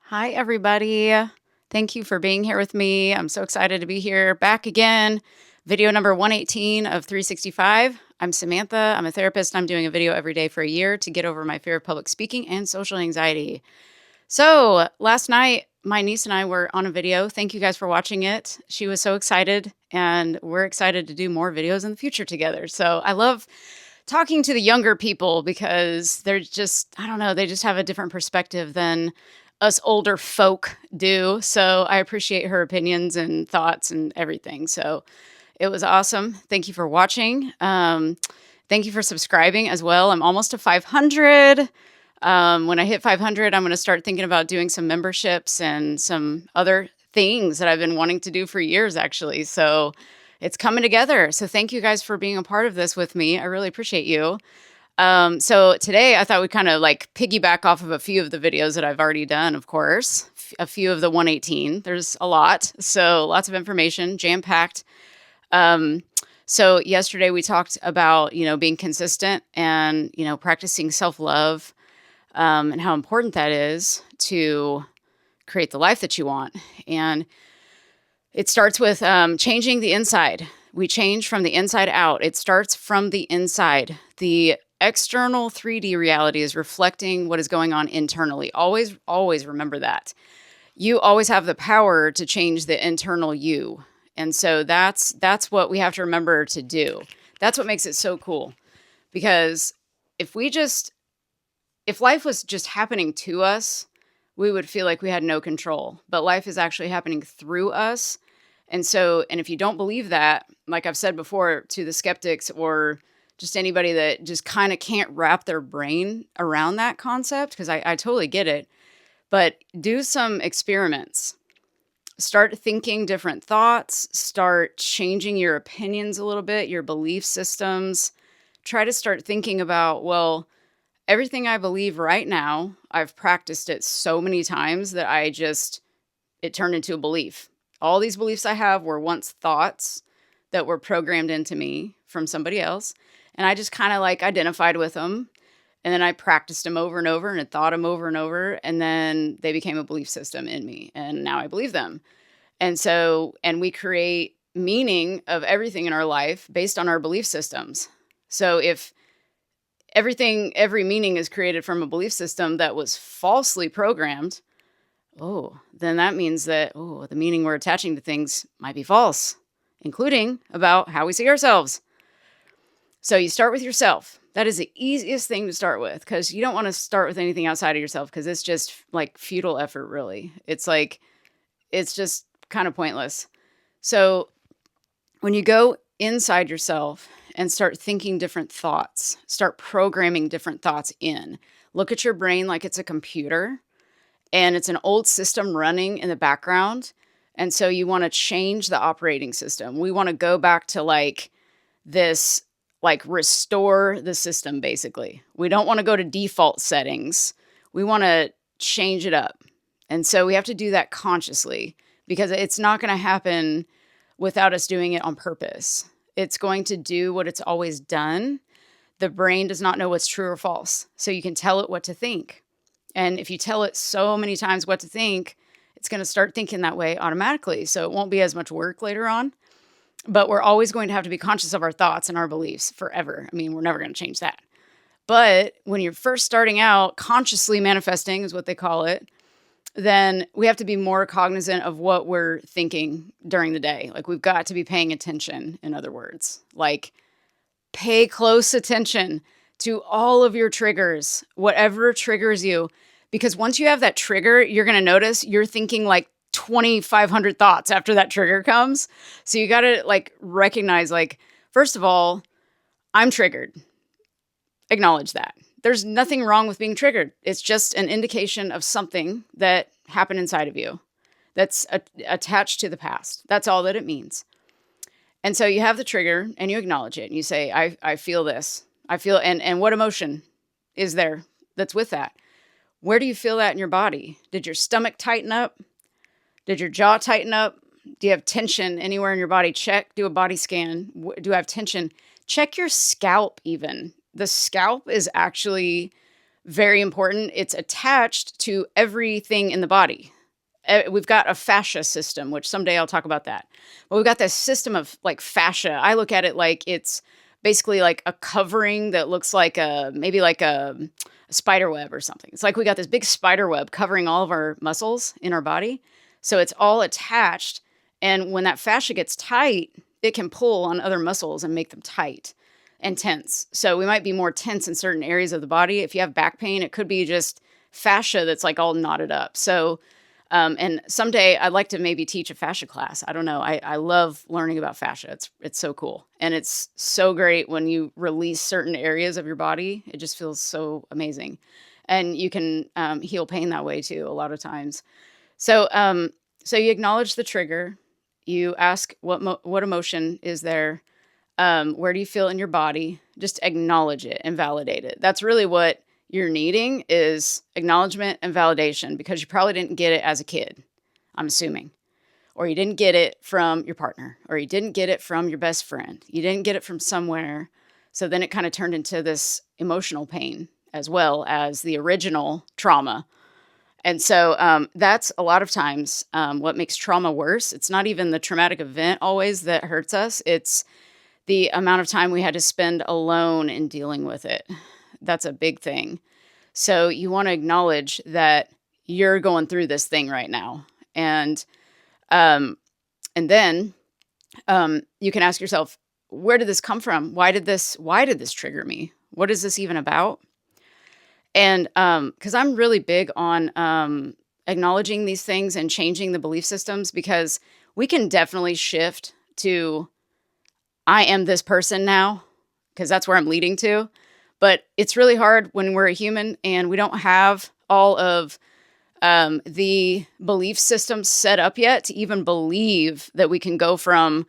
Hi, everybody. Thank you for being here with me. I'm so excited to be here back again. Video number 118 of 365. I'm Samantha. I'm a therapist. I'm doing a video every day for a year to get over my fear of public speaking and social anxiety. So last night, my niece and I were on a video. Thank you guys for watching it. She was so excited, and we're excited to do more videos in the future together. So I love talking to the younger people because they're just, I don't know, they just have a different perspective than us older folk do. So I appreciate her opinions and thoughts and everything. So it was awesome. Thank you for watching. Thank you for subscribing as well. I'm almost to 500. When I hit 500, I'm going to start thinking about doing some memberships and some other things that I've been wanting to do for years, actually. So it's coming together. So thank you guys for being a part of this with me. I really appreciate you. So today I thought we'd kind of like piggyback off of a few of the videos that I've already done, of course, a few of the 118. There's a lot. So lots of information, jam-packed. So yesterday we talked about, being consistent and, practicing self-love, and how important that is to create the life that you want. And it starts with changing the inside. We change from the inside out. It starts from the inside. The external 3D reality is reflecting what is going on internally. Always, always remember that. You always have the power to change the internal you. And so that's what we have to remember to do. That's what makes it so cool. Because if life was just happening to us, we would feel like we had no control. But life is actually happening through us. And if you don't believe that, like I've said before to the skeptics or just anybody that just kind of can't wrap their brain around that concept, because I totally get it, but do some experiments. Start thinking different thoughts, start changing your opinions a little bit, your belief systems. Try to start thinking about, well, everything I believe right now, I've practiced it so many times that it turned into a belief. All these beliefs I have were once thoughts that were programmed into me from somebody else. And I just kind of like identified with them. And then I practiced them over and over and had thought them over and over. And then they became a belief system in me. And now I believe them. And we create meaning of everything in our life based on our belief systems. So if every meaning is created from a belief system that was falsely programmed, then that means that, the meaning we're attaching to things might be false, including about how we see ourselves. So you start with yourself. That is the easiest thing to start with, because you don't want to start with anything outside of yourself, because it's just like futile effort, really. It's just kind of pointless. So when you go inside yourself and start thinking different thoughts, start programming different thoughts in, look at your brain like it's a computer and it's an old system running in the background. And so you want to change the operating system. We want to go back to restore the system, basically. We don't want to go to default settings. We want to change it up. And so we have to do that consciously, because it's not going to happen without us doing it on purpose. It's going to do what it's always done. The brain does not know what's true or false. So you can tell it what to think. And if you tell it so many times what to think, it's going to start thinking that way automatically. So it won't be as much work later on. But we're always going to have to be conscious of our thoughts and our beliefs forever. I mean, we're never going to change that. But when you're first starting out, consciously manifesting is what they call it, then we have to be more cognizant of what we're thinking during the day. Like, we've got to be paying attention, in other words. Like, pay close attention to all of your triggers, whatever triggers you. Because once you have that trigger, you're going to notice you're thinking like 2,500 thoughts after that trigger comes. So you got to recognize, first of all, I'm triggered. Acknowledge that. There's nothing wrong with being triggered. It's just an indication of something that happened inside of you that's attached to the past. That's all that it means. And so you have the trigger and you acknowledge it and you say, I feel this. I feel, and what emotion is there that's with that? Where do you feel that in your body? Did your stomach tighten up? Did your jaw tighten up? Do you have tension anywhere in your body? Check, do a body scan. Do I have tension? Check your scalp even. The scalp is actually Very important. It's attached to everything in the body. We've got a fascia system, which someday I'll talk about that. But we've got this system of like fascia. I look at it like it's basically like a covering that looks like maybe like a spider web or something. It's like we got this big spider web covering all of our muscles in our body. So it's all attached. And when that fascia gets tight, it can pull on other muscles and make them tight and tense. So we might be more tense in certain areas of the body. If you have back pain, it could be just fascia that's like all knotted up. So and someday I'd like to maybe teach a fascia class. I don't know. I love learning about fascia. It's so cool. And it's so great when you release certain areas of your body. It just feels so amazing. And you can heal pain that way too, a lot of times. So so you acknowledge the trigger. You ask what emotion is there? Where do you feel in your body? Just acknowledge it and validate it. That's really what you're needing, is acknowledgement and validation, because you probably didn't get it as a kid, I'm assuming. Or you didn't get it from your partner, or you didn't get it from your best friend. You didn't get it from somewhere. So then it kind of turned into this emotional pain as well as the original trauma. And so that's a lot of times what makes trauma worse. It's not even the traumatic event always that hurts us. It's the amount of time we had to spend alone in dealing with it. That's a big thing. So you want to acknowledge that you're going through this thing right now. And then you can ask yourself, where did this come from? Why did this trigger me? What is this even about? And because I'm really big on acknowledging these things and changing the belief systems, because we can definitely shift to, I am this person now, because that's where I'm leading to. But it's really hard when we're a human and we don't have all of the belief systems set up yet to even believe that we can go from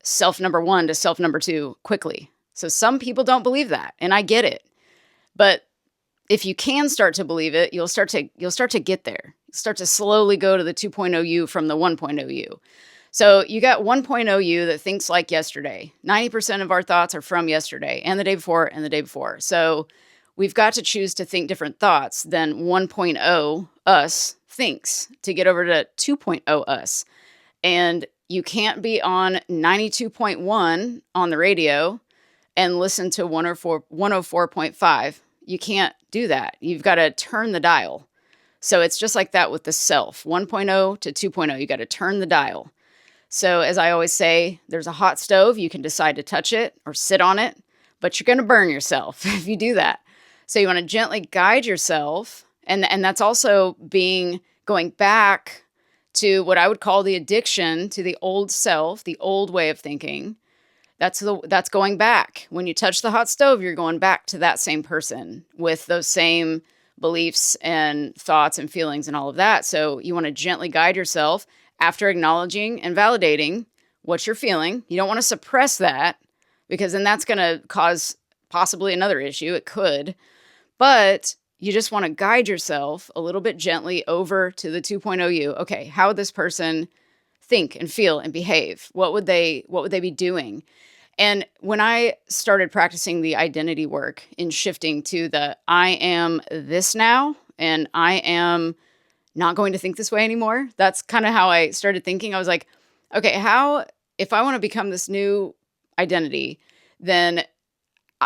self number one to self number two quickly. So some people don't believe that, and I get it. But if you can start to believe it, you'll start to get there. Start to slowly go to the 2.0 you from the 1.0 you. So you got 1.0 you that thinks like yesterday. 90% of our thoughts are from yesterday and the day before and the day before. So we've got to choose to think different thoughts than 1.0 us thinks to get over to 2.0 us. And you can't be on 92.1 on the radio and listen to 104.5. You can't do that. You've got to turn the dial. So it's just like that with the self. 1.0 to 2.0, you got to turn the dial. So as I always say, there's a hot stove. You can decide to touch it or sit on it, but you're going to burn yourself if you do that. So you want to gently guide yourself. And that's also going back to what I would call the addiction to the old self, the old way of thinking. That's going back. When you touch the hot stove, you're going back to that same person with those same beliefs and thoughts and feelings and all of that. So you want to gently guide yourself after acknowledging and validating what you're feeling. You don't want to suppress that, because then that's going to cause possibly another issue. It could. But you just want to guide yourself a little bit gently over to the 2.0 you. Okay, how would this person think and feel and behave? What would they be doing? And when I started practicing the identity work in shifting to the I am this now and I am not going to think this way anymore, that's kind of how I started thinking. I was like, okay, if I want to become this new identity, then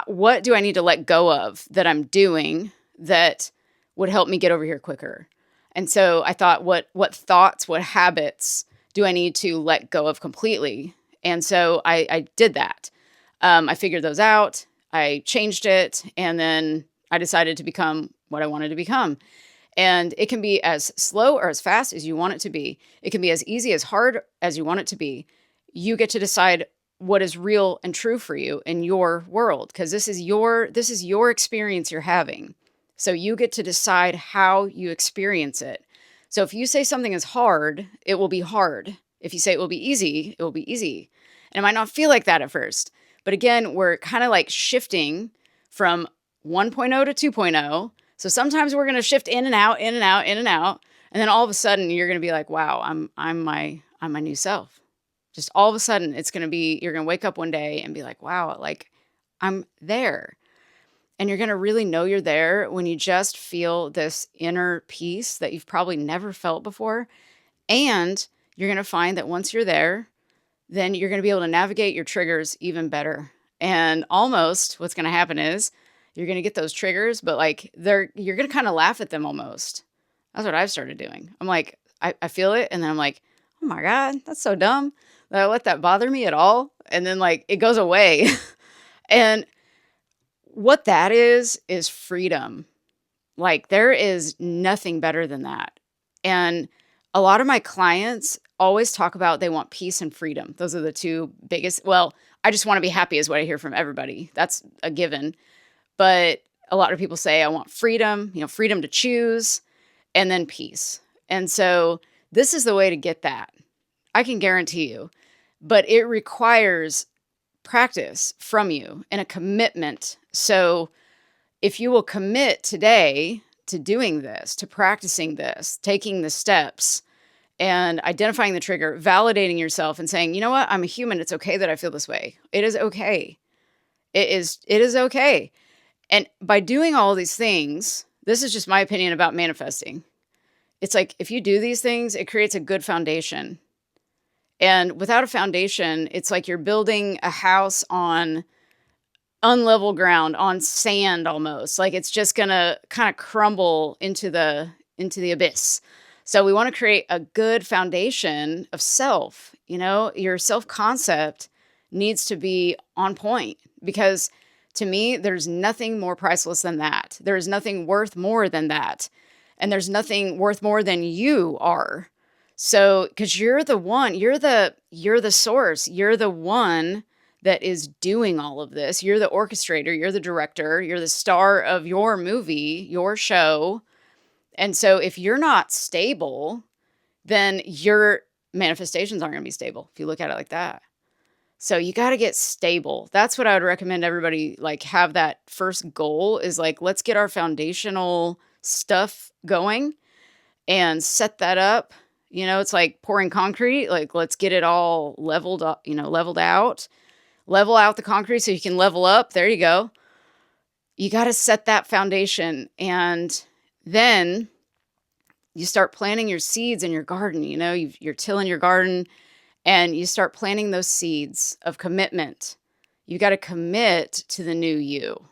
what do I need to let go of that I'm doing that would help me get over here quicker? And so I thought, what thoughts, what habits do I need to let go of completely? And so I did that. I figured those out. I changed it. And then I decided to become what I wanted to become. And it can be as slow or as fast as you want it to be. It can be as easy, as hard as you want it to be. You get to decide what is real and true for you in your world, because this is your experience you're having. So you get to decide how you experience it. So if you say something is hard, it will be hard. If you say it will be easy, it will be easy. And it might not feel like that at first. But again, we're kind of like shifting from 1.0 to 2.0. So sometimes we're going to shift in and out, in and out, in and out. And then all of a sudden you're going to be like, wow, I'm my new self. Just all of a sudden you're going to wake up one day and be like, wow, like I'm there. And you're going to really know you're there when you just feel this inner peace that you've probably never felt before. And you're going to find that once you're there, then you're going to be able to navigate your triggers even better. And almost what's going to happen is you're going to get those triggers, but like you're going to kind of laugh at them almost. That's what I've started doing. I'm like, I feel it. And then I'm like, oh my God, that's so dumb that I let that bother me at all. And then like it goes away. And what that is freedom. Like there is nothing better than that. And a lot of my clients always talk about they want peace and freedom. Those are the two biggest. Well, I just want to be happy is what I hear from everybody. That's a given. But a lot of people say I want freedom, freedom to choose, and then peace. And so this is the way to get that. I can guarantee you. But it requires practice from you and a commitment. So if you will commit today to doing this, to practicing this, taking the steps and identifying the trigger, validating yourself and saying, you know what, I'm a human. It's okay that I feel this way. It is okay. It is okay. And by doing all these things, this is just my opinion about manifesting. It's like, if you do these things, it creates a good foundation. And without a foundation, it's like you're building a house on unlevel ground, on sand almost. Like it's just going to kind of crumble into the abyss. So we want to create a good foundation of self. Your self-concept needs to be on point, because to me, there's nothing more priceless than that. There is nothing worth more than that. And there's nothing worth more than you are. So, because you're the one, you're the source, you're the one that is doing all of this. You're the orchestrator, you're the director, you're the star of your movie, your show. And so if you're not stable, then your manifestations aren't going to be stable if you look at it like that. So you got to get stable. That's what I would recommend everybody like have that first goal is like, let's get our foundational stuff going and set that up. It's like pouring concrete. Like, let's get it all leveled up, leveled out. Level out the concrete so you can level up. There you go. You got to set that foundation. And then you start planting your seeds in your garden. You're tilling your garden and you start planting those seeds of commitment. You got to commit to the new you.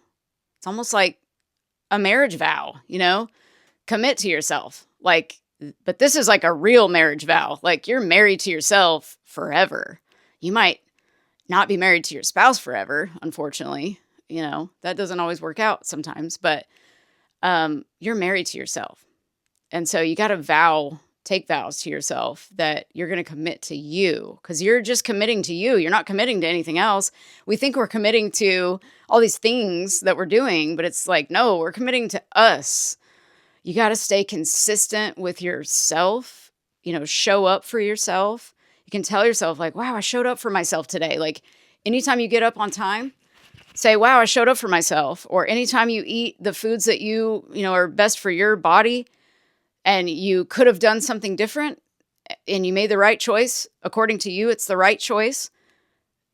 It's almost like a marriage vow, commit to yourself. But this is like a real marriage vow. Like you're married to yourself forever. You might not be married to your spouse forever, unfortunately. That doesn't always work out sometimes, but you're married to yourself. And so you got to take vows to yourself that you're going to commit to you, because you're just committing to you. You're not committing to anything else. We think we're committing to all these things that we're doing, but it's like, no, we're committing to us. You got to stay consistent with yourself, show up for yourself. You can tell yourself like, wow, I showed up for myself today. Like anytime you get up on time, say, wow, I showed up for myself. Or anytime you eat the foods that you are best for your body and you could have done something different and you made the right choice, according to you, it's the right choice.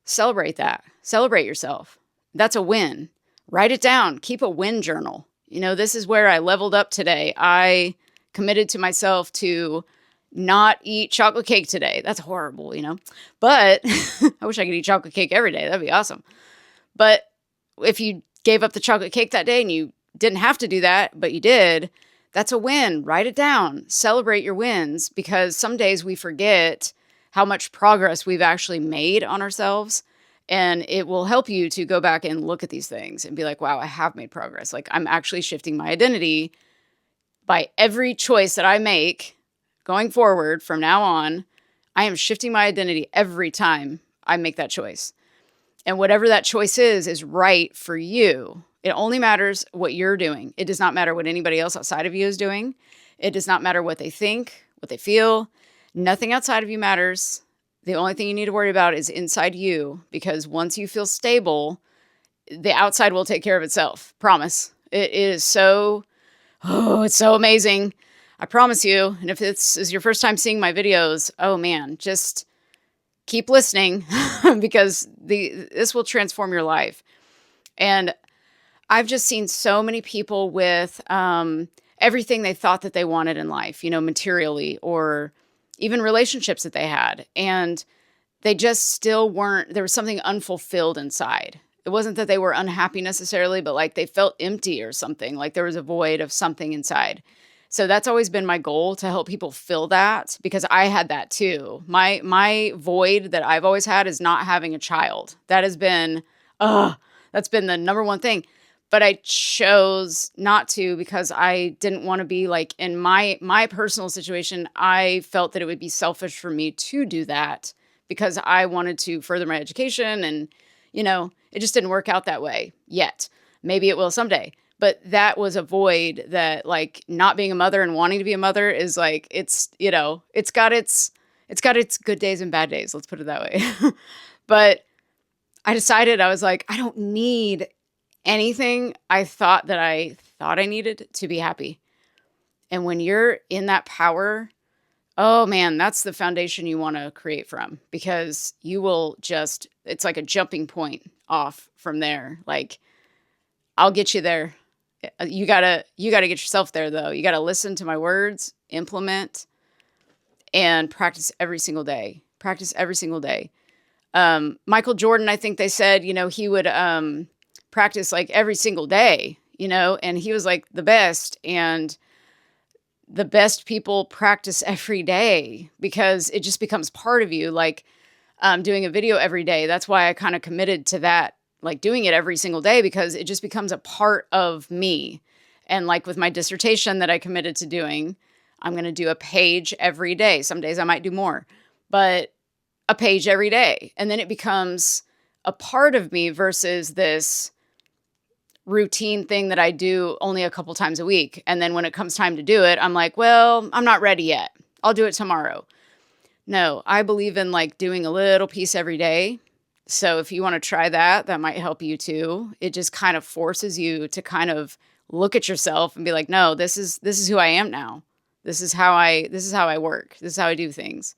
Celebrate that. Celebrate yourself. That's a win. Write it down. Keep a win journal. This is where I leveled up today. I committed to myself to not eat chocolate cake today. That's horrible, but I wish I could eat chocolate cake every day. That'd be awesome. But if you gave up the chocolate cake that day and you didn't have to do that, but you did, that's a win. Write it down. Celebrate your wins, because some days we forget how much progress we've actually made on ourselves. And it will help you to go back and look at these things and be like, wow, I have made progress. Like I'm actually shifting my identity by every choice that I make going forward from now on. I am shifting my identity every time I make that choice. And whatever that choice is right for you. It only matters what you're doing. It does not matter what anybody else outside of you is doing. It does not matter what they think, what they feel. Nothing outside of you matters. The only thing you need to worry about is inside you, because once you feel stable, the outside will take care of itself. Promise. It is so, it's so amazing. I promise you. And if this is your first time seeing my videos, oh man, just keep listening because this will transform your life. And I've just seen so many people with everything they thought that they wanted in life, materially or even relationships that they had. And they just still weren't, there was something unfulfilled inside. It wasn't that they were unhappy necessarily, but like they felt empty or something, like there was a void of something inside. So that's always been my goal, to help people fill that, because I had that too. My void that I've always had is not having a child. That has been, that's been the number one thing. But I chose not to, because I didn't want to be like, in my personal situation, I felt that it would be selfish for me to do that, because I wanted to further my education, and it just didn't work out that way yet. Maybe it will someday. But that was a void that, like, not being a mother and wanting to be a mother is like, it's got its good days and bad days. Let's put it that way. But I decided, I was like, I don't need anything I thought I needed to be happy. And when you're in that power, oh man, that's the foundation you want to create from, because you will just, it's like a jumping point off from there. Like, I'll get you there. You gotta get yourself there though. You gotta listen to my words, implement, and practice every single day. Practice every single day. Michael Jordan, I think they said, he would practice like every single day, and he was like the best. And the best people practice every day, because it just becomes part of you. Like doing a video every day. That's why I kind of committed to that, like doing it every single day, because it just becomes a part of me. And like with my dissertation that I committed to doing, I'm going to do a page every day. Some days I might do more, but a page every day. And then it becomes a part of me, versus this routine thing that I do only a couple times a week. And then when it comes time to do it, I'm like, well, I'm not ready yet. I'll do it tomorrow. No, I believe in like doing a little piece every day. So if you want to try that, that might help you too. It just kind of forces you to kind of look at yourself and be like, no, this is who I am now. This is how I work. This is how I do things.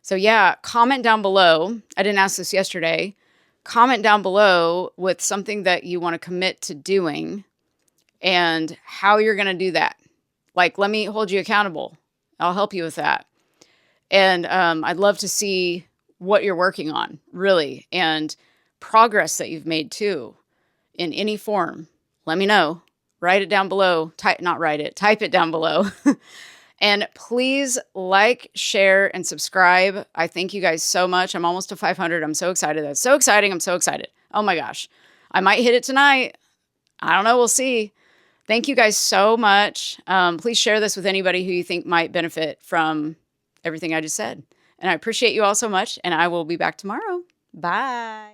So yeah, comment down below. I didn't ask this yesterday. Comment down below with something that you want to commit to doing and how you're going to do that. Like, let me hold you accountable. I'll help you with that. And I'd love to see what you're working on, really, and progress that you've made too, in any form. Let me know. Write it down below. Type it down below. And please like, share, and subscribe. I thank you guys so much. I'm almost to 500. I'm so excited. That's so exciting. I'm so excited. Oh my gosh. I might hit it tonight. I don't know. We'll see. Thank you guys so much. Please share this with anybody who you think might benefit from everything I just said. And I appreciate you all so much. And I will be back tomorrow. Bye.